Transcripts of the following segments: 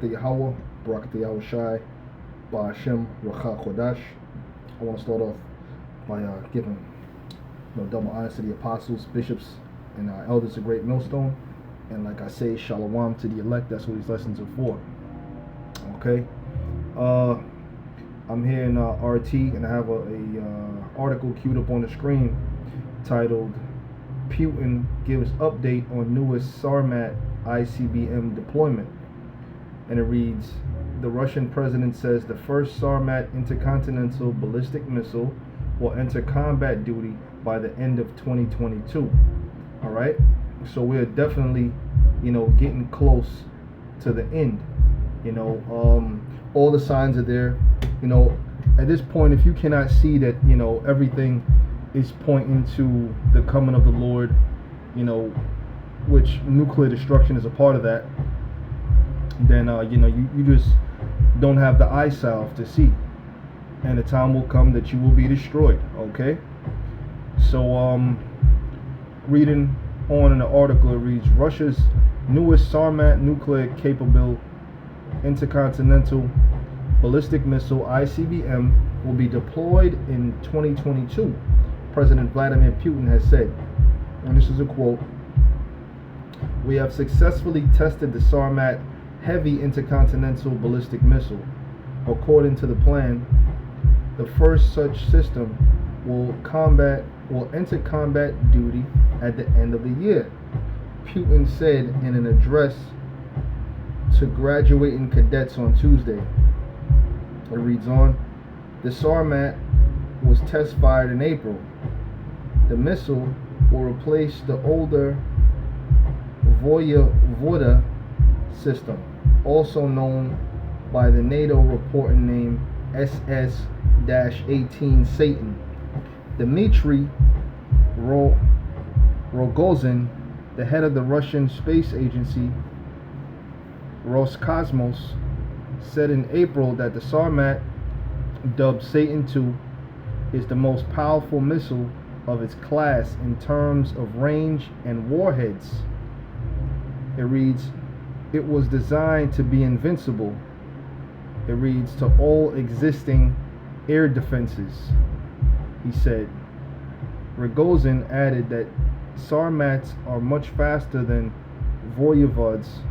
the Yahweh, Barak the Yahushai, Ba'ashem, Racha Chodash. I want to start off by giving double honors to the apostles, bishops, and elders of Great Millstone. And like I say, Shalom to the elect. That's what these lessons are for. Okay. I'm here in RT, and I have a article queued up on the screen titled Putin gives update on newest Sarmat Icbm deployment. And it reads, the Russian president says the first Sarmat intercontinental ballistic missile will enter combat duty by the end of 2022. All right, so we're definitely, getting close to the end. All the signs are there. At this point, if you cannot see that, everything is pointing to the coming of the Lord, which nuclear destruction is a part of that, then you just don't have the eye salve to see, and the time will come that you will be destroyed. Okay, so reading on in the article, it reads, Russia's newest Sarmat nuclear capable intercontinental ballistic missile ICBM will be deployed in 2022, President Vladimir Putin has said, and this is a quote: "We have successfully tested the Sarmat heavy intercontinental ballistic missile. According to the plan, the first such system will enter combat duty at the end of the year," Putin said in an address to graduating cadets on Tuesday. It reads on, the Sarmat was test fired in April. The missile will replace the older Voyvoda system, also known by the NATO reporting name SS-18 Satan. Dmitry Rogozin, the head of the Russian space agency Roscosmos, said in April that the Sarmat, dubbed Satan II, is the most powerful missile of its class in terms of range and warheads. It reads, it was designed to be invincible. It reads, to all existing air defenses, he said. Rogozin added that Sarmats are much faster than Voyevods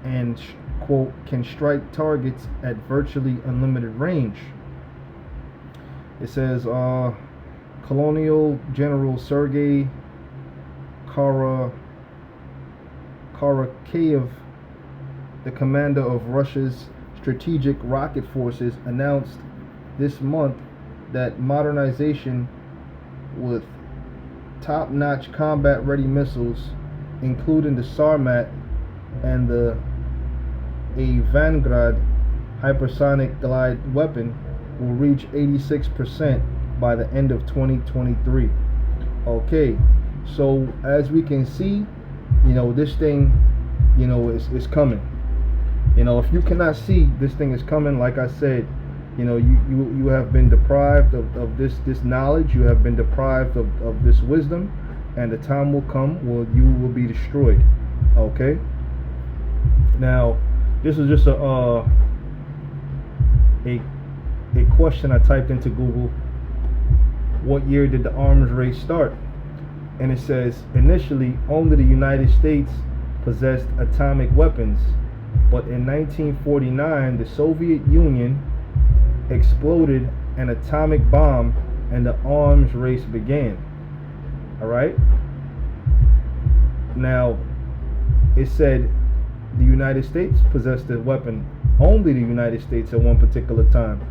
and, quote, can strike targets at virtually unlimited range. It says, Colonial General Sergei Karakayev, the commander of Russia's strategic rocket forces, announced this month that modernization with top-notch combat-ready missiles, including the Sarmat and the Vanguard hypersonic glide weapon, will reach 86% by the end of 2023. Okay, so as we can see, this thing, is coming. If you cannot see, this thing is coming. Like I said, you have been deprived of this knowledge. You have been deprived of this wisdom, and the time will come where you will be destroyed. Okay. Now, this is just a question I typed into Google. What year did the arms race start? And it says, initially only the United States possessed atomic weapons, but in 1949 the Soviet Union exploded an atomic bomb and the arms race began. Alright? Now, it said the United States possessed a weapon, only the United States at one particular time.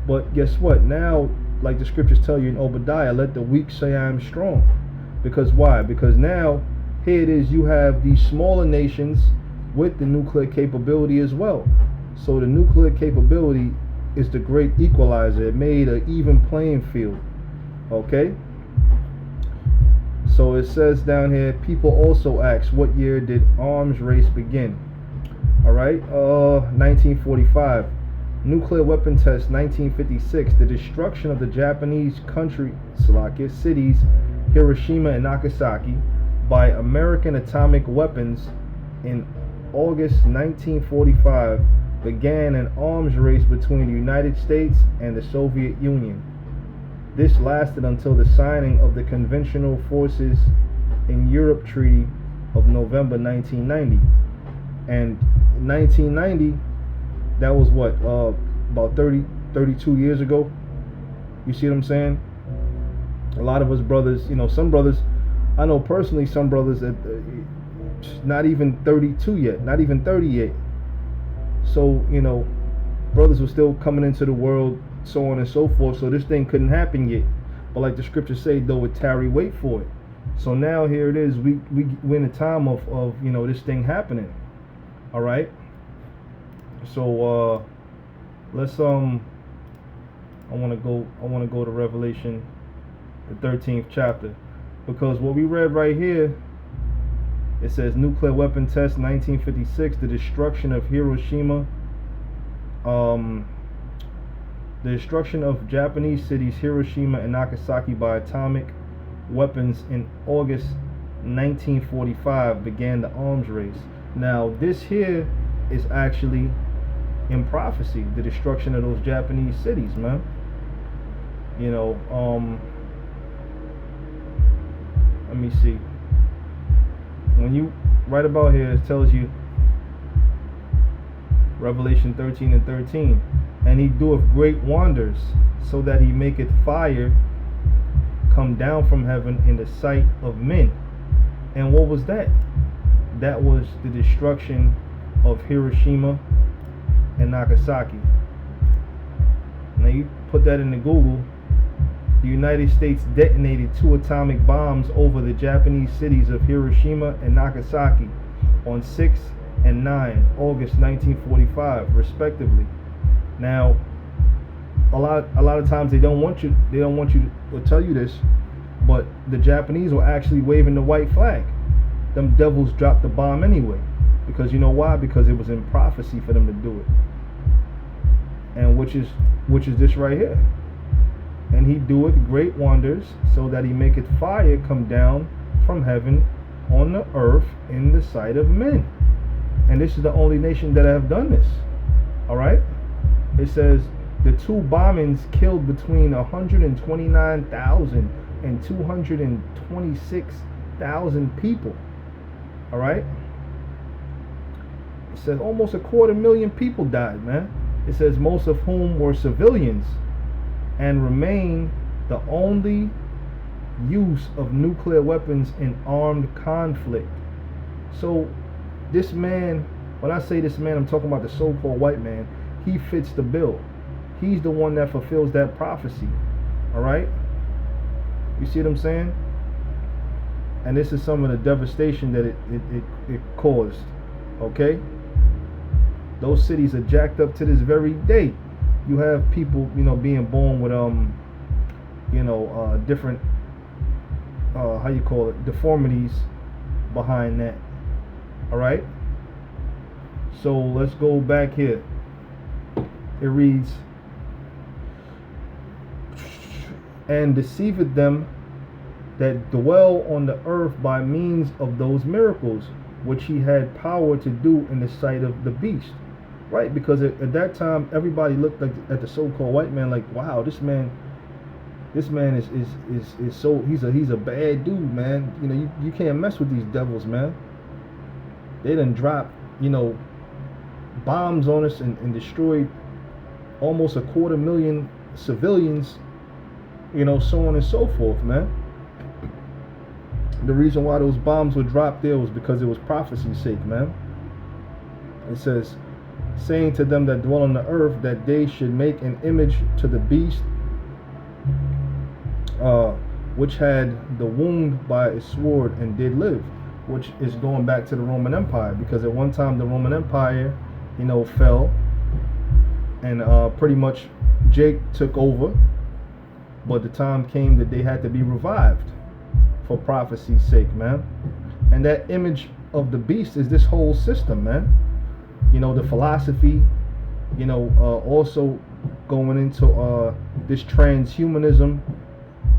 But guess what? Now, like the scriptures tell you in Obadiah, let the weak say I am strong. Because why? Because now, here it is, you have these smaller nations with the nuclear capability as well. So the nuclear capability is the great equalizer. It made an even playing field. Okay? So it says down here, people also ask, what year did arms race begin? Alright, 1945. Nuclear weapon test, 1956. The destruction of the Japanese country, cities, Hiroshima and Nagasaki, by American atomic weapons in August 1945 began an arms race between the United States and the Soviet Union. This lasted until the signing of the Conventional Forces in Europe Treaty of November 1990. And 1990, that was what, about 32 years ago. You see what I'm saying? A lot of us brothers, some brothers, I know personally some brothers that not even 32 yet, not even 30 yet. So, brothers were still coming into the world, so on and so forth. So this thing couldn't happen yet. But like the scriptures say, though it tarry, wait for it. So now here it is. We're in a time of this thing happening. All right. So let's I want to go to Revelation, the 13th chapter, because what we read right here, it says nuclear weapon test 1956, the destruction of Hiroshima, the destruction of Japanese cities Hiroshima and Nagasaki by atomic weapons in August 1945 began the arms race. Now this here is actually in prophecy, the destruction of those Japanese cities, man. Let me see. When you right about here, it tells you Revelation 13:13, and he doeth great wonders, so that he maketh fire come down from heaven in the sight of men. And what was that? That was the destruction of Hiroshima and Nagasaki. Now you put that into Google. The United States detonated 2 atomic bombs over the Japanese cities of Hiroshima and Nagasaki on 6 and 9 August 1945, respectively. Now, a lot of times they don't want you to tell you this, but the Japanese were actually waving the white flag. Them devils dropped the bomb anyway, because you know why? Because it was in prophecy for them to do it. And which is this right here. And he doeth great wonders, so that he maketh fire come down from heaven on the earth in the sight of men. And this is the only nation that have done this. Alright? It says the 2 bombings killed between 129,000 and 226,000 people. Alright? It says almost 250,000 people died, man. It says most of whom were civilians, and remain the only use of nuclear weapons in armed conflict. So this man, when I say this man, I'm talking about the so-called white man. He fits the bill. He's the one that fulfills that prophecy. Alright? You see what I'm saying? And this is some of the devastation that it caused. Okay? Those cities are jacked up to this very day. You have people, being born with different deformities behind that. All right. So let's go back here. It reads, and deceiveth them that dwell on the earth by means of those miracles which he had power to do in the sight of the beast. Right, because at that time everybody looked at the so-called white man like, wow, this man is so he's a bad dude, man. You can't mess with these devils, man. They done dropped bombs on us and destroyed almost 250,000 civilians, so on and so forth, man. The reason why those bombs were dropped there was because it was prophecy's sake, man. It says, saying to them that dwell on the earth, that they should make an image to the beast, which had the wound by a sword and did live, which is going back to the Roman Empire, because at one time the Roman Empire, fell, and pretty much Jake took over, but the time came that they had to be revived for prophecy's sake, man. And that image of the beast is this whole system, man. The philosophy, also going into this transhumanism,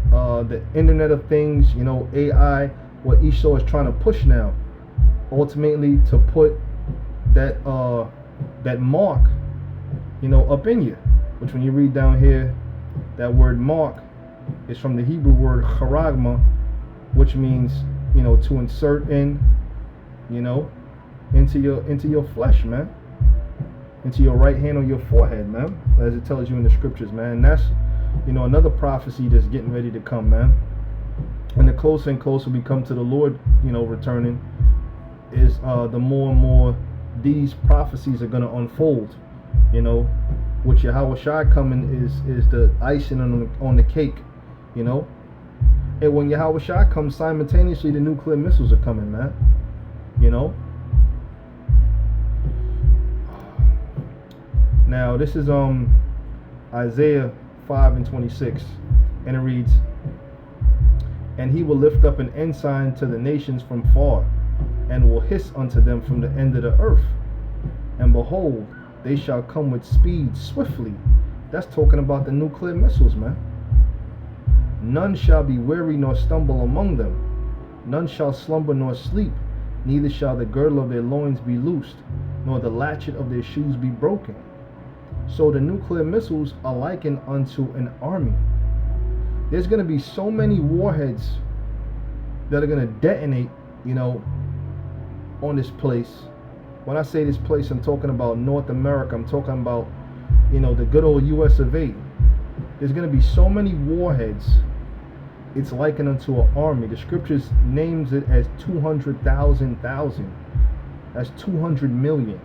the Internet of Things, AI, what Esau is trying to push now, ultimately to put that mark, up in you. Which when you read down here, that word mark is from the Hebrew word charagma, which means, to insert in, into your flesh, man, into your right hand or your forehead, man, as it tells you in the scriptures, man. And that's, another prophecy that's getting ready to come, man. And the closer and closer we come to the Lord, returning, is the more and more these prophecies are going to unfold, with Yahweh Shai coming is the icing on the cake, and when Yahweh Shai comes, simultaneously the nuclear missiles are coming, man, Now this is Isaiah 5:26, and it reads, "And he will lift up an ensign to the nations from far, and will hiss unto them from the end of the earth. And behold, they shall come with speed swiftly." That's talking about the nuclear missiles, man. "None shall be weary nor stumble among them. None shall slumber nor sleep. Neither shall the girdle of their loins be loosed, nor the latchet of their shoes be broken." So the nuclear missiles are likened unto an army. There's going to be so many warheads that are going to detonate, on this place. When I say this place, I'm talking about North America. I'm talking about, the good old US of A. There's going to be so many warheads. It's likened unto an army. The scriptures names it as 200,000. That's 200 million.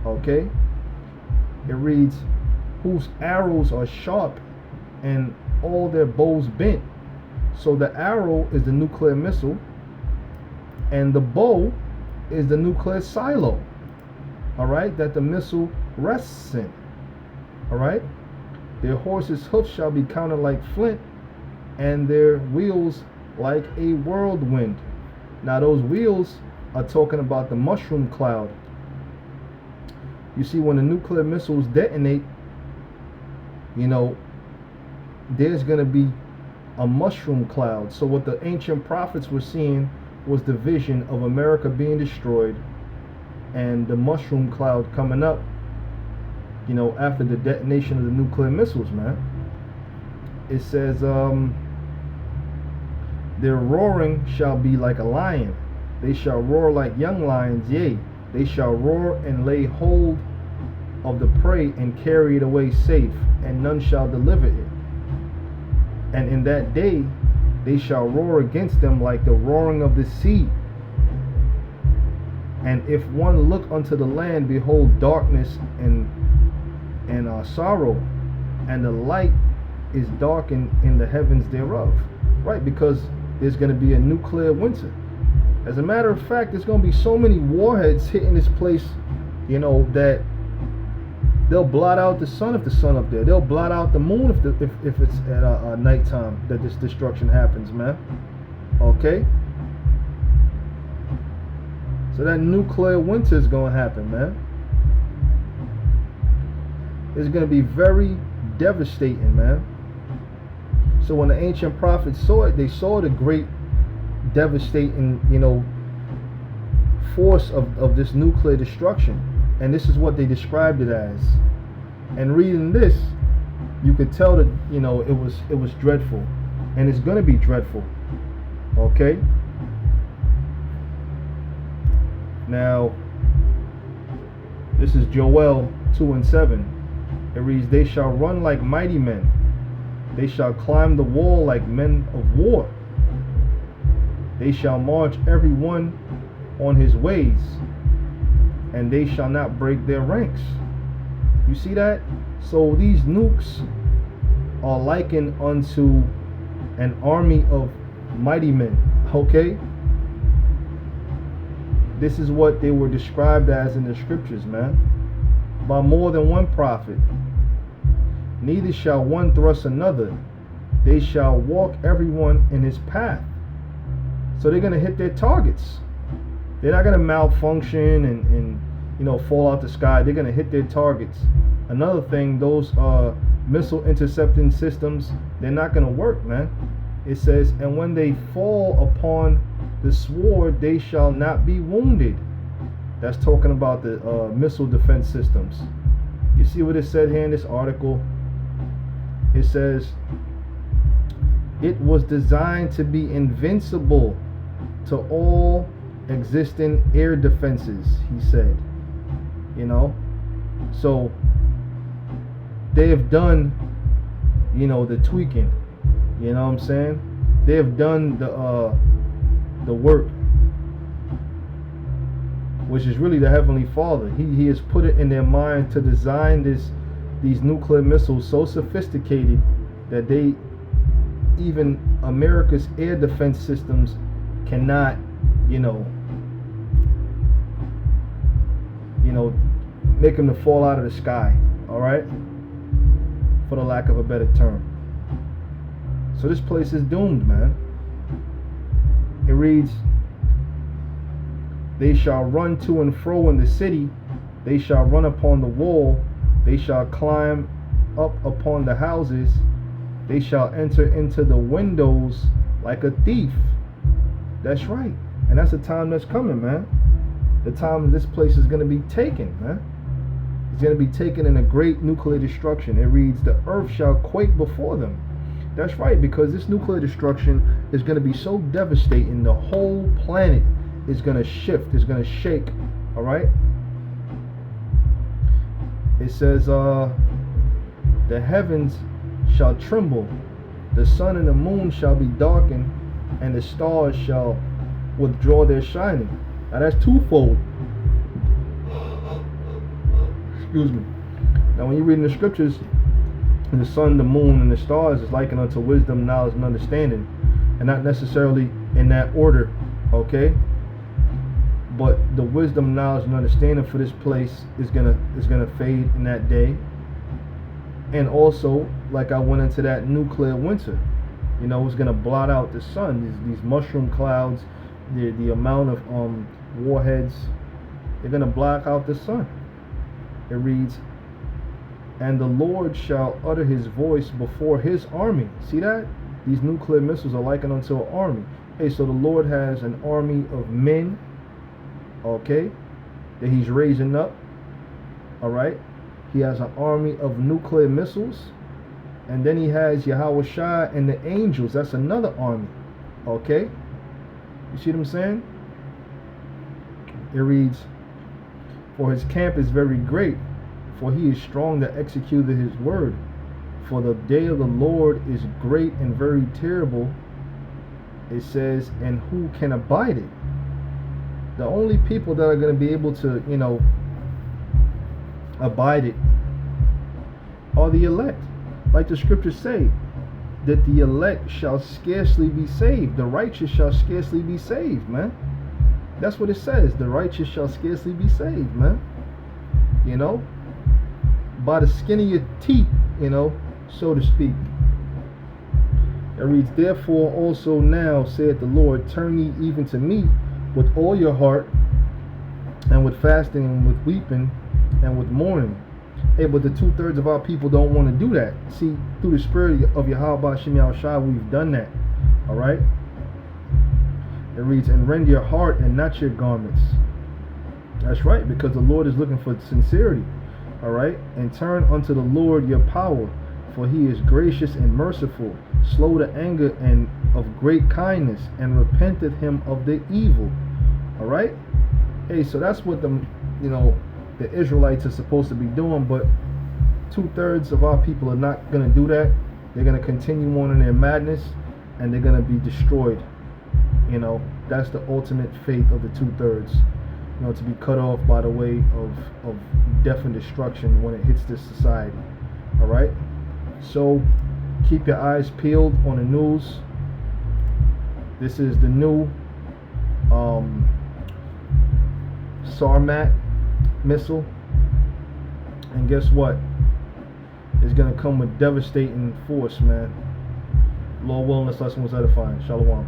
Okay? It reads, "Whose arrows are sharp and all their bows bent." So the arrow is the nuclear missile, and the bow is the nuclear silo, all right, that the missile rests in, all right. "Their horses' hoofs shall be counted like flint, and their wheels like a whirlwind." Now those wheels are talking about the mushroom cloud. You see, when the nuclear missiles detonate, there's going to be a mushroom cloud. So what the ancient prophets were seeing was the vision of America being destroyed and the mushroom cloud coming up, after the detonation of the nuclear missiles, man. It says, "Their roaring shall be like a lion. They shall roar like young lions, yea, they shall roar and lay hold of the prey and carry it away safe, and none shall deliver it. And in that day they shall roar against them like the roaring of the sea. And if one look unto the land, behold darkness and sorrow, and the light is darkened in the heavens thereof." Right, because there's going to be a nuclear winter. As a matter of fact, there's going to be so many warheads hitting this place, that they'll blot out the sun if the sun up there. They'll blot out the moon if it's at nighttime that this destruction happens, man. Okay? So that nuclear winter is going to happen, man. It's going to be very devastating, man. So when the ancient prophets saw it, they saw the great devastating, force of this nuclear destruction. And this is what they described it as. And reading this, you could tell that, it was dreadful. And it's going to be dreadful. Okay? Now, this is Joel 2:7. It reads, "They shall run like mighty men. They shall climb the wall like men of war. They shall march every one on his ways, and they shall not break their ranks." You see that? So these nukes are likened unto an army of mighty men. Okay? This is what they were described as in the scriptures, man, by more than one prophet. "Neither shall one thrust another. They shall walk everyone in his path." So they're going to hit their targets. They're not going to malfunction and fall out the sky. They're going to hit their targets. Another thing, those missile intercepting systems, they're not going to work, man. It says, "And when they fall upon the sword, they shall not be wounded." That's talking about the missile defense systems. You see what it said here in this article? It says it was designed to be invincible to all existing air defenses, he said. You know, so they have done, you know, the tweaking. You know what I'm saying? They have done the work, which is really the Heavenly Father. He has put it in their mind to design these nuclear missiles so sophisticated that they, even America's air defense systems cannot, you know, make them to fall out of the sky. All right, for the lack of a better term. So this place is doomed, man. It reads, they shall run to and fro in the city, they shall run upon the wall, they shall climb up upon the houses, they shall enter into the windows like a thief. That's right. And that's the time that's coming, man. The time this place is going to be taken, man. It's going to be taken in a great nuclear destruction. It reads, the earth shall quake before them. That's right, because this nuclear destruction is going to be so devastating, the whole planet is going to shift, is going to shake. All right. It says, the heavens shall tremble, the sun and the moon shall be darkened, and the stars shall withdraw their shining. Now that's twofold. Excuse me. Now when you read in the scriptures, the sun, the moon, and the stars is likened unto wisdom, knowledge, and understanding, and not necessarily in that order, okay? But the wisdom, knowledge, and understanding for this place is gonna fade in that day. And also, like I went into that nuclear winter, you know, it's gonna blot out the sun. These mushroom clouds, the amount of warheads, they're gonna block out the sun. It reads, and the Lord shall utter his voice before his army. See that? These nuclear missiles are likened unto an army. Hey, so the Lord has an army of men, okay, that he's raising up. All right. He has an army of nuclear missiles. And then he has Yahweh Shai and the angels. That's another army. Okay. You see what I'm saying? It reads, for his camp is very great, for he is strong that executeth his word. For the day of the Lord is great and very terrible. It says, and who can abide it? The only people that are going to be able to, you know, abide it are the elect. Like the scriptures say, that the elect shall scarcely be saved. The righteous shall scarcely be saved, man. That's what it says. The righteous shall scarcely be saved, man. You know, by the skin of your teeth, you know, so to speak. It reads, therefore also now saith the Lord, turn ye even to me with all your heart, and with fasting, and with weeping, and with mourning. Hey, but the 2/3 of our people don't want to do that. See, through the spirit of Yahweh Shem Yahushua, we've done that. All right. It reads, and rend your heart and not your garments. That's right, because the Lord is looking for sincerity. All right. And turn unto the Lord your power, for he is gracious and merciful, slow to anger, and of great kindness, and repenteth him of the evil. All right. Hey, so that's what the Israelites are supposed to be doing, but 2/3 of our people are not going to do that. They're going to continue on in their madness, and they're going to be destroyed. You know, that's the ultimate fate of the 2/3. You know, to be cut off by the way of death and destruction when it hits this society. All right. So keep your eyes peeled on the news. This is the new Sarmat missile, and guess what? It's gonna come with devastating force, man. Lord willing, this lesson was edifying. Shalom.